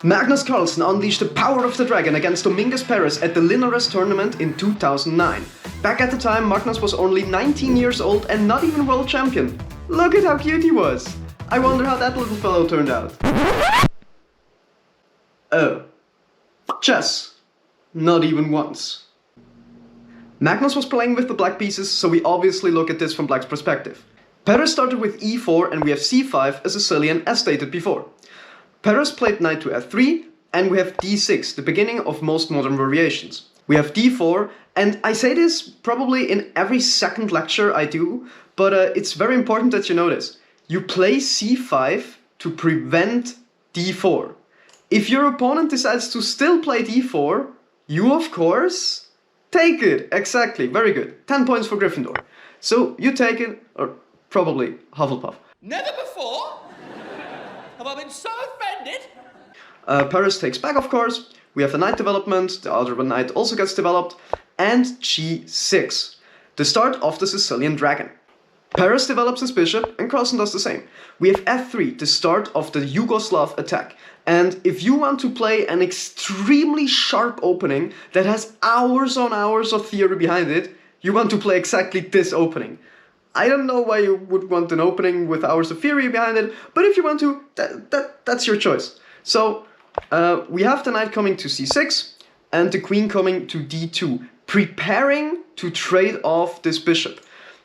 Magnus Carlsen unleashed the power of the dragon against Dominguez Perez at the Linares Tournament in 2009. Back at the time, Magnus was only 19 years old and not even world champion. Look at how cute he was! I wonder how that little fellow turned out. Oh. Chess. Not even once. Magnus was playing with the black pieces, so we obviously look at this from black's perspective. Perez started with e4 and we have c5 a Sicilian as stated before. Perez played knight to f3 and we have d6, the beginning of most modern variations. We have d4, and I say this probably in every second lecture I do, but it's very important that you know this. You play c5 to prevent d4. If your opponent decides to still play d4, you of course take it. Exactly, very good. 10 points for Gryffindor. So you take it, or probably Hufflepuff. Never before have I been so offended. Perez takes back, of course. We have the knight development, the other knight also gets developed, and g6, the start of the Sicilian dragon. Perez develops his bishop, and Carlsen does the same. We have f3, the start of the Yugoslav attack. And if you want to play an extremely sharp opening that has hours on hours of theory behind it, you want to play exactly this opening. I don't know why you would want an opening with hours of theory behind it, but if you want to, that's your choice. So, we have the knight coming to c6 and the queen coming to d2, preparing to trade off this bishop.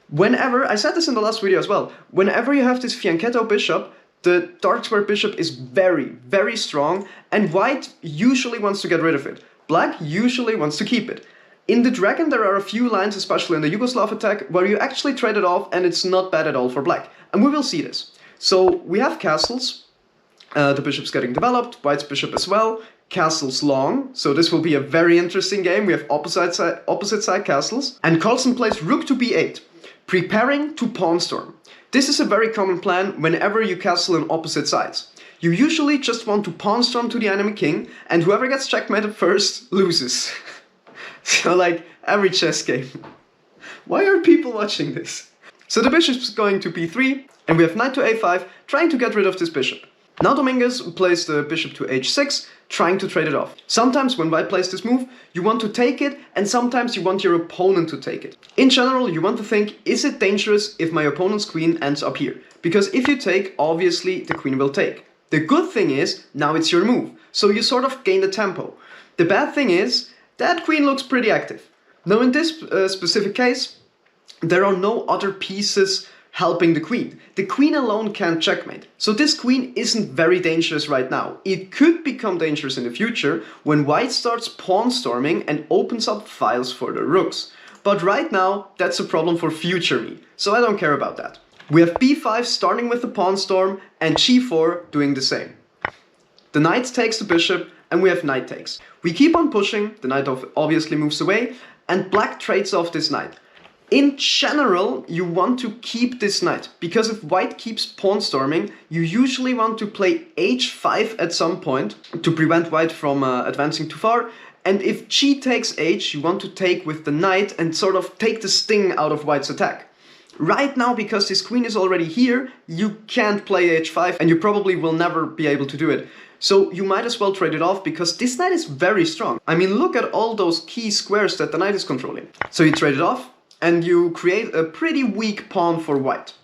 Whenever, I said this in the last video as well, whenever you have this fianchetto bishop, the dark square bishop is very, very strong, and white usually wants to get rid of it. Black usually wants to keep it. In the dragon there are a few lines, especially in the Yugoslav attack, where you actually trade it off and it's not bad at all for black. And we will see this. So we have castles, the bishop's getting developed, white's bishop as well, castles long, so this will be a very interesting game. We have opposite side castles. And Carlsen plays rook to b8, preparing to pawn storm. This is a very common plan whenever you castle on opposite sides. You usually just want to pawn storm to the enemy king, and whoever gets checkmated first loses. So like every chess game. Why are people watching this? So the bishop's going to b3, and we have knight to a5, trying to get rid of this bishop. Now Dominguez plays the bishop to h6, trying to trade it off. Sometimes when white plays this move, you want to take it, and sometimes you want your opponent to take it. In general, you want to think, is it dangerous if my opponent's queen ends up here? Because if you take, obviously the queen will take. The good thing is, now it's your move, so you sort of gain the tempo. The bad thing is, that queen looks pretty active. Now in this specific case, there are no other pieces helping the queen. The queen alone can't checkmate. So this queen isn't very dangerous right now. It could become dangerous in the future when white starts pawn storming and opens up files for the rooks. But right now, that's a problem for future me, so I don't care about that. We have b5 starting with the pawn storm and g4 doing the same. The knight takes the bishop, and we have knight takes. We keep on pushing, the knight obviously moves away, and black trades off this knight. In general, you want to keep this knight, because if white keeps pawn storming, you usually want to play h5 at some point to prevent white from advancing too far, and if g takes h, you want to take with the knight and sort of take the sting out of white's attack. Right now, because this queen is already here, you can't play h5, and you probably will never be able to do it. So you might as well trade it off, because this knight is very strong. I mean, look at all those key squares that the knight is controlling. So you trade it off, and you create a pretty weak pawn for white.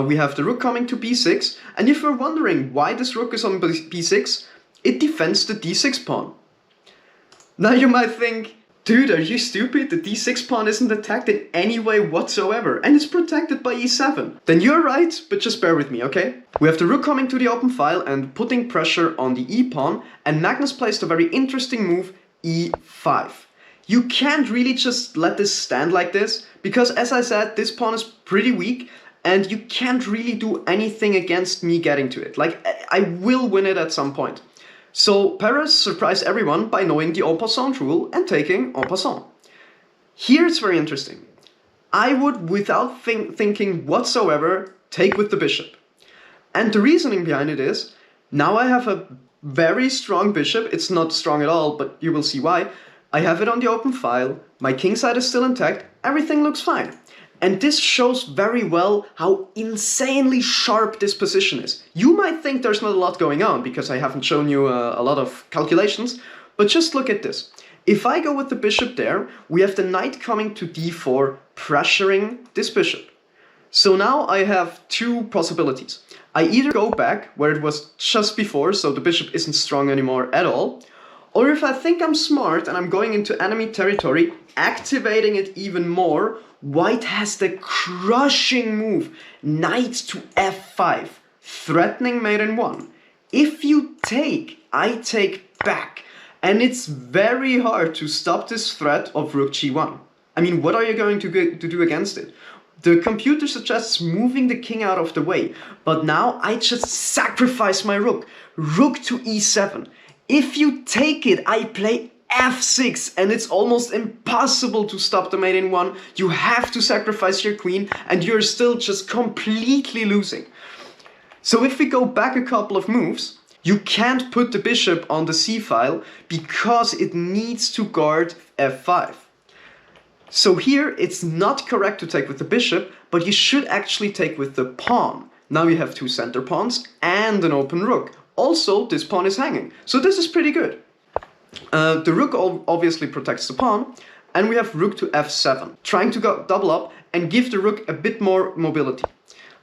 We have the rook coming to b6, and if you're wondering why this rook is on b6, it defends the d6 pawn. Now you might think, dude, are you stupid? The d6 pawn isn't attacked in any way whatsoever, and it's protected by e7. Then you're right, but just bear with me, okay? We have the rook coming to the open file and putting pressure on the e-pawn, and Magnus plays the very interesting move e5. You can't really just let this stand like this, because as I said, this pawn is pretty weak, and you can't really do anything against me getting to it. Like, I will win it at some point. So Perez surprised everyone by knowing the en passant rule and taking en passant. Here it's very interesting. I would, without thinking whatsoever, take with the bishop. And the reasoning behind it is, now I have a very strong bishop. It's not strong at all, but you will see why. I have it on the open file, my king side is still intact, everything looks fine. And this shows very well how insanely sharp this position is. You might think there's not a lot going on because I haven't shown you a lot of calculations, but just look at this. If I go with the bishop there, we have the knight coming to d4, pressuring this bishop. So now I have two possibilities. I either go back where it was just before, so the bishop isn't strong anymore at all, or if I think I'm smart and I'm going into enemy territory, activating it even more, white has the crushing move, knight to f5, threatening mate in 1. If you take, I take back, and it's very hard to stop this threat of rook g1. I mean, what are you going to do against it? The computer suggests moving the king out of the way, but now I just sacrifice my rook. Rook to e7. If you take it, I play f6, and it's almost impossible to stop the mate in 1. You have to sacrifice your queen, and you're still just completely losing. So if we go back a couple of moves, you can't put the bishop on the c-file because it needs to guard f5. So here, it's not correct to take with the bishop, but you should actually take with the pawn. Now you have two center pawns and an open rook. Also, this pawn is hanging, so this is pretty good. The rook obviously protects the pawn, and we have rook to f7, trying to go double up and give the rook a bit more mobility.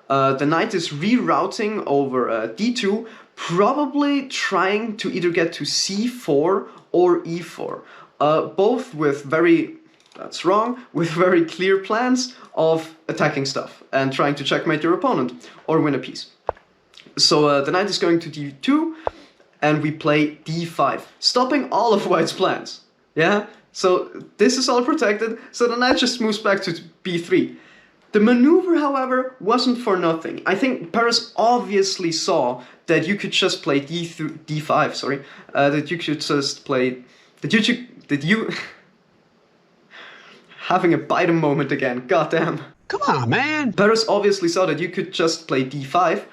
The knight is rerouting over d2, probably trying to either get to c4 or e4, both with that's wrong, with very clear plans of attacking stuff and trying to checkmate your opponent or win a piece. So the knight is going to d2 and we play d5, stopping all of white's plans. Yeah? So this is all protected, so the knight just moves back to b3. The maneuver, however, wasn't for nothing. I think Perez obviously saw that you could just play d5, sorry, that you could just play, that you having a Biden moment again, goddamn. Come on, man. Perez obviously saw that you could just play d5,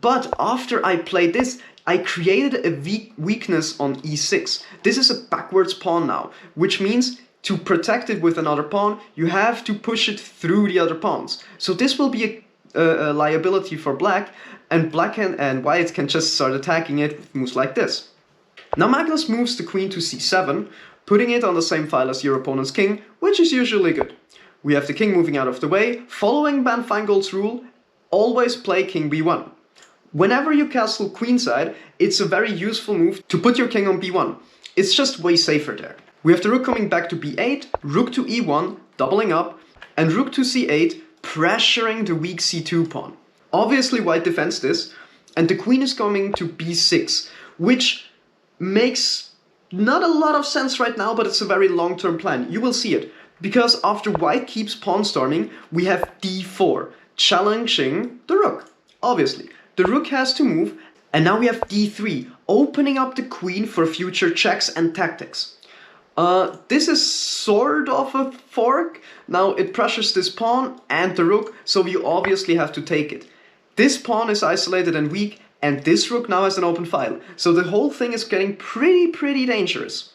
but after I played this, I created a weakness on e6. This is a backwards pawn now, which means to protect it with another pawn, you have to push it through the other pawns. So this will be a liability for black, and black and white can just start attacking it with moves like this. Now Magnus moves the queen to c7, putting it on the same file as your opponent's king, which is usually good. We have the king moving out of the way, following Van Feingold's rule, always play king b1. Whenever you castle queenside, it's a very useful move to put your king on b1. It's just way safer there. We have the rook coming back to b8, rook to e1, doubling up, and rook to c8, pressuring the weak c2 pawn. Obviously white defends this, and the queen is coming to b6, which makes not a lot of sense right now, but it's a very long-term plan. You will see it, because after white keeps pawn storming, we have d4, challenging the rook, obviously. The rook has to move, and now we have d3, opening up the queen for future checks and tactics. This is sort of a fork. Now it pressures this pawn and the rook, so we obviously have to take it. This pawn is isolated and weak, and this rook now has an open file. So the whole thing is getting pretty dangerous.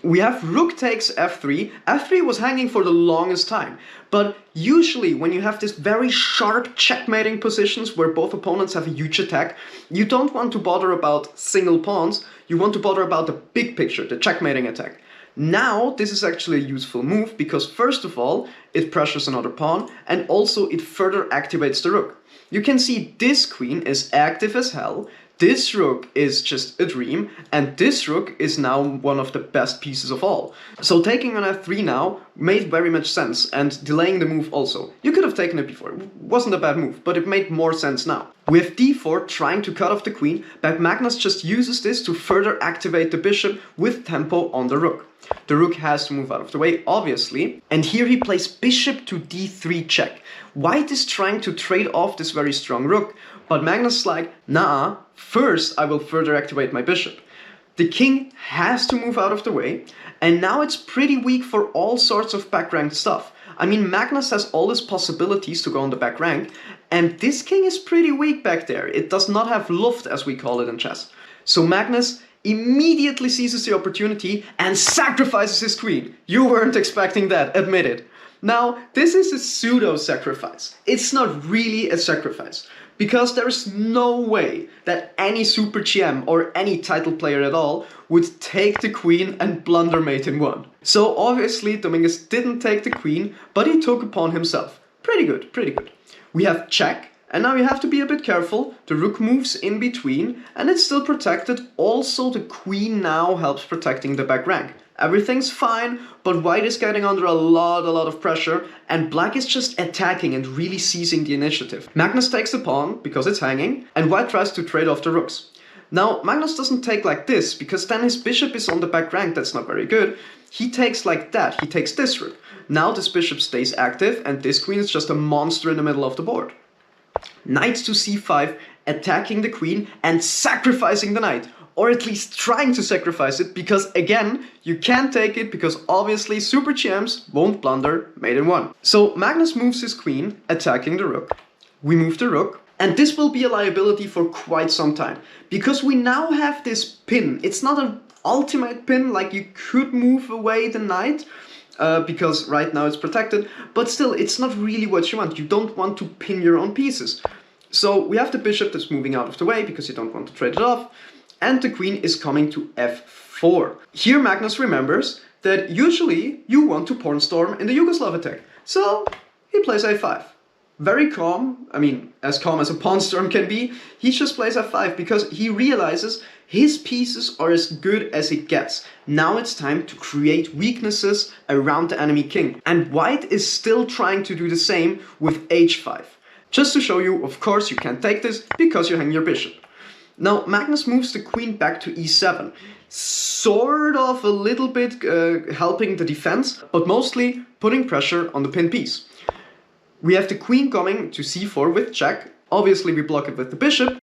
We have rook takes f3. f3 was hanging for the longest time. But usually when you have this very sharp checkmating positions where both opponents have a huge attack, you don't want to bother about single pawns, you want to bother about the big picture, the checkmating attack. Now this is actually a useful move because first of all, it pressures another pawn and also it further activates the rook. You can see this queen is active as hell, this rook is just a dream, and this rook is now one of the best pieces of all. So taking on f3 now made very much sense, and delaying the move also. You could have taken it before, it wasn't a bad move, but it made more sense now. With d4 trying to cut off the queen, but Magnus just uses this to further activate the bishop with tempo on the rook. The rook has to move out of the way, obviously, and here he plays bishop to d3 check. White is trying to trade off this very strong rook, but Magnus is like, nah, first I will further activate my bishop. The king has to move out of the way, and now it's pretty weak for all sorts of back rank stuff. I mean, Magnus has all his possibilities to go on the back rank, and this king is pretty weak back there. It does not have luft, as we call it in chess. So Magnus immediately seizes the opportunity and sacrifices his queen. You weren't expecting that, admit it. Now, this is a pseudo-sacrifice. It's not really a sacrifice, because there is no way that any Super GM or any title player at all would take the queen and blunder mate in one. So obviously Dominguez didn't take the queen, but he took a pawn himself. Pretty good, pretty good. We have check, and now you have to be a bit careful. The rook moves in between, and it's still protected. Also, the queen now helps protecting the back rank. Everything's fine, but white is getting under a lot of pressure, and black is just attacking and really seizing the initiative. Magnus takes the pawn, because it's hanging, and white tries to trade off the rooks. Now, Magnus doesn't take like this, because then his bishop is on the back rank, that's not very good. He takes like that, he takes this rook. Now this bishop stays active, and this queen is just a monster in the middle of the board. Knight to c5, attacking the queen and sacrificing the knight. Or at least trying to sacrifice it, because again, you can't take it because obviously Super GMs won't blunder mate in one. So Magnus moves his queen, attacking the rook. We move the rook, and this will be a liability for quite some time, because we now have this pin. It's not an ultimate pin, like you could move away the knight, because right now it's protected, but still, it's not really what you want. You don't want to pin your own pieces. So we have the bishop that's moving out of the way, because you don't want to trade it off. And the queen is coming to f4. Here Magnus remembers that usually you want to pawn storm in the Yugoslav attack. So he plays a5. Very calm, I mean, as calm as a pawn storm can be. He just plays f5 because he realizes his pieces are as good as it gets. Now it's time to create weaknesses around the enemy king. And white is still trying to do the same with h5. Just to show you, of course, you can't take this because you hang your bishop. Now, Magnus moves the queen back to e7, sort of a little bit helping the defense, but mostly putting pressure on the pinned piece. We have the queen coming to c4 with check, obviously we block it with the bishop,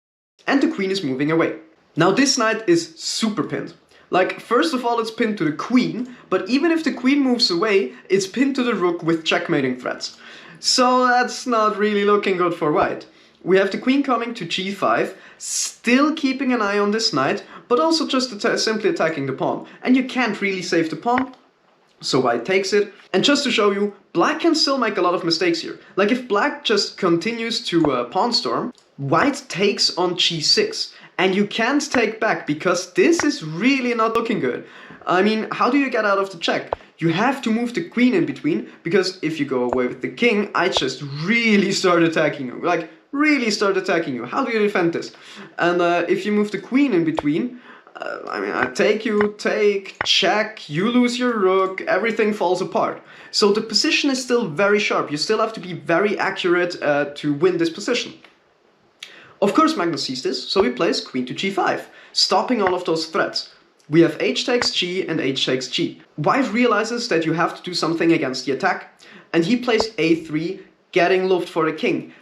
and the queen is moving away. Now this knight is super pinned. Like, first of all it's pinned to the queen, but even if the queen moves away, it's pinned to the rook with checkmating threats. So that's not really looking good for white. We have the queen coming to g5, still keeping an eye on this knight, but also just simply attacking the pawn. And you can't really save the pawn, so white takes it. And just to show you, black can still make a lot of mistakes here. Like if black just continues to pawn storm, white takes on g6. And you can't take back, because this is really not looking good. I mean, how do you get out of the check? You have to move the queen in between, because if you go away with the king, I just really start attacking you. Like, really start attacking you. How do you defend this? And if you move the queen in between, I mean, I take, you take, check, you lose your rook, everything falls apart. So the position is still very sharp. You still have to be very accurate to win this position. Of course Magnus sees this, so he plays queen to g5, stopping all of those threats. We have h takes g and h takes g. White realizes that you have to do something against the attack, and he plays a3, getting Luft for the king.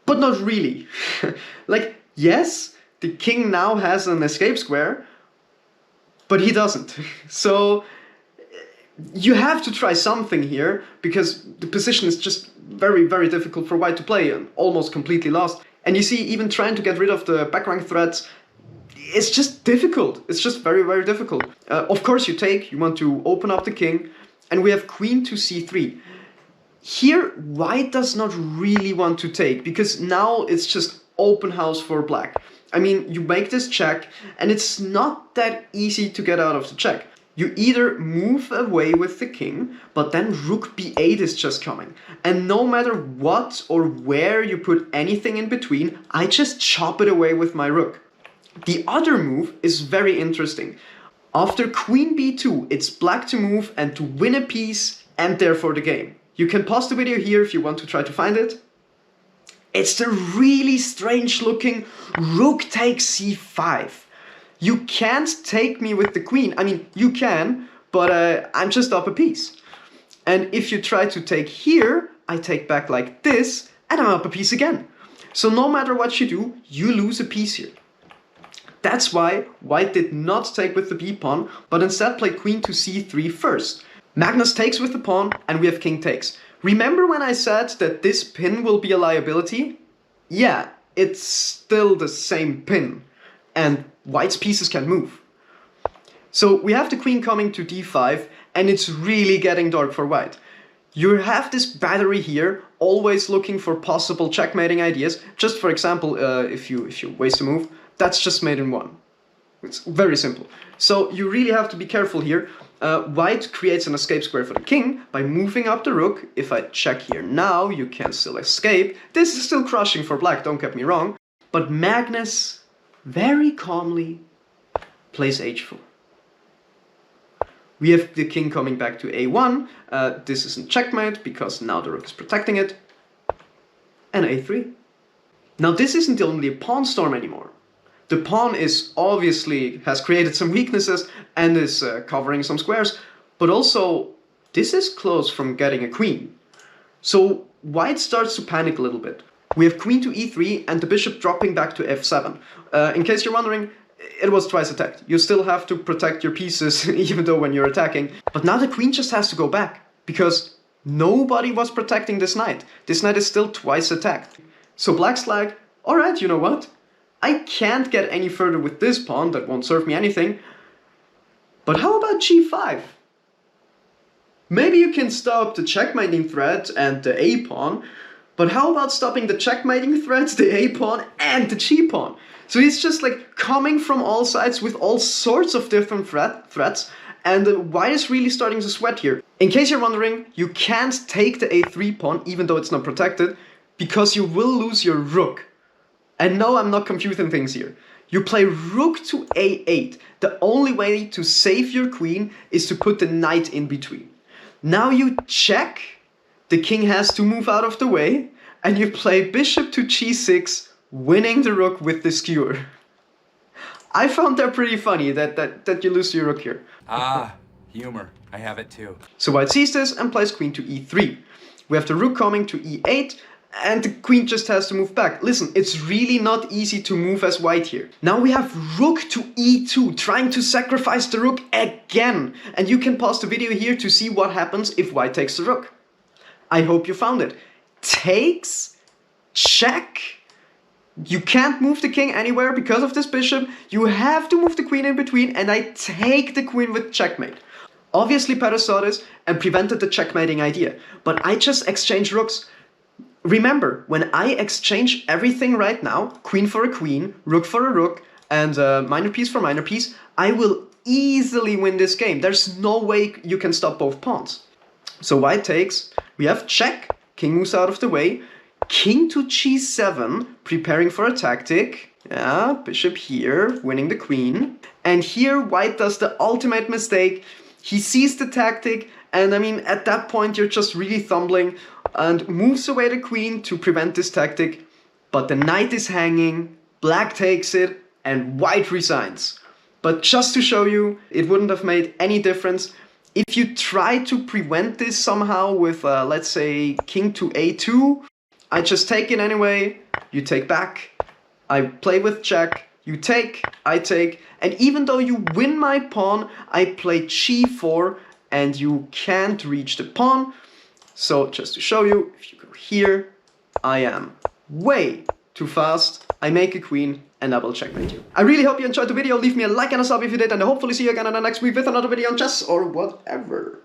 But not really. Like, yes, the king now has an escape square, but he doesn't. So you have to try something here, because the position is just very difficult for white to play and almost completely lost. And you see, even trying to get rid of the back rank threats, it's just difficult. It's just very difficult. Of course you take, you want to open up the king, and we have queen to c3. Here, white does not really want to take, because now it's just open house for black. I mean, you make this check, and it's not that easy to get out of the check. You either move away with the king, but then rook b8 is just coming. And no matter what or where you put anything in between, I just chop it away with my rook. The other move is very interesting. After queen b2, it's black to move and to win a piece, and therefore the game. You can pause the video here if you want to try to find it. It's the really strange looking rook takes c5. You can't take me with the queen. I mean, you can, but I'm just up a piece. And if you try to take here, I take back like this, and I'm up a piece again. So no matter what you do, you lose a piece here. That's why white did not take with the b-pawn, but instead played queen to c3 first. Magnus takes with the pawn, and we have king takes. Remember when I said that this pin will be a liability? Yeah, it's still the same pin, and white's pieces can move. So we have the queen coming to d5, and it's really getting dark for white. You have this battery here, always looking for possible checkmating ideas. Just for example, if you waste a move, that's just mate in 1. It's very simple. So you really have to be careful here. White creates an escape square for the king by moving up the rook. If I check here now, you can still escape. This is still crushing for black, don't get me wrong. But Magnus very calmly plays h4. We have the king coming back to a1. This isn't checkmate because now the rook is protecting it. And a3. Now this isn't only a pawn storm anymore. The pawn is obviously has created some weaknesses and is covering some squares. But also, this is close from getting a queen. So white starts to panic a little bit. We have queen to e3 and the bishop dropping back to f7. In case you're wondering, it was twice attacked. You still have to protect your pieces even though when you're attacking. But now the queen just has to go back because nobody was protecting this knight. This knight is still twice attacked. So black's like, alright, you know what? I can't get any further with this pawn, that won't serve me anything. But how about g5? Maybe you can stop the checkmating threat and the a pawn, but how about stopping the checkmating threats, the a pawn and the g pawn? So he's just like coming from all sides with all sorts of different threats, and white is really starting to sweat here. In case you're wondering, you can't take the a3 pawn even though it's not protected, because you will lose your rook. And no, I'm not confusing things here. You play rook to a8. The only way to save your queen is to put the knight in between. Now you check, the king has to move out of the way, and you play bishop to g6, winning the rook with the skewer. I found that pretty funny, that you lose your rook here. Ah, humor. I have it too. So white sees this and plays queen to e3. We have the rook coming to e8, and the queen just has to move back. Listen, it's really not easy to move as white here. Now we have rook to e2, trying to sacrifice the rook again. And you can pause the video here to see what happens if white takes the rook. I hope you found it. Takes, check. You can't move the king anywhere because of this bishop. You have to move the queen in between, and I take the queen with checkmate. Obviously Perez saw this and prevented the checkmating idea, but I just exchanged rooks. Remember, when I exchange everything right now, queen for a queen, rook for a rook, and minor piece for minor piece, I will easily win this game. There's no way you can stop both pawns. So white takes, we have check, king moves out of the way, king to g7, preparing for a tactic. Yeah, bishop here, winning the queen. And here white does the ultimate mistake. He sees the tactic, and I mean, at that point you're just really fumbling, and moves away the queen to prevent this tactic. But the knight is hanging, black takes it, and white resigns. But just to show you, it wouldn't have made any difference. If you try to prevent this somehow with, let's say, king to a2, I just take it anyway, you take back, I play with check, you take, I take, and even though you win my pawn, I play g4, and you can't reach the pawn. So just to show you, if you go here, I am way too fast. I make a queen and I will checkmate you. I really hope you enjoyed the video. Leave me a like and a sub if you did, and I hopefully see you again in the next week with another video on chess or whatever.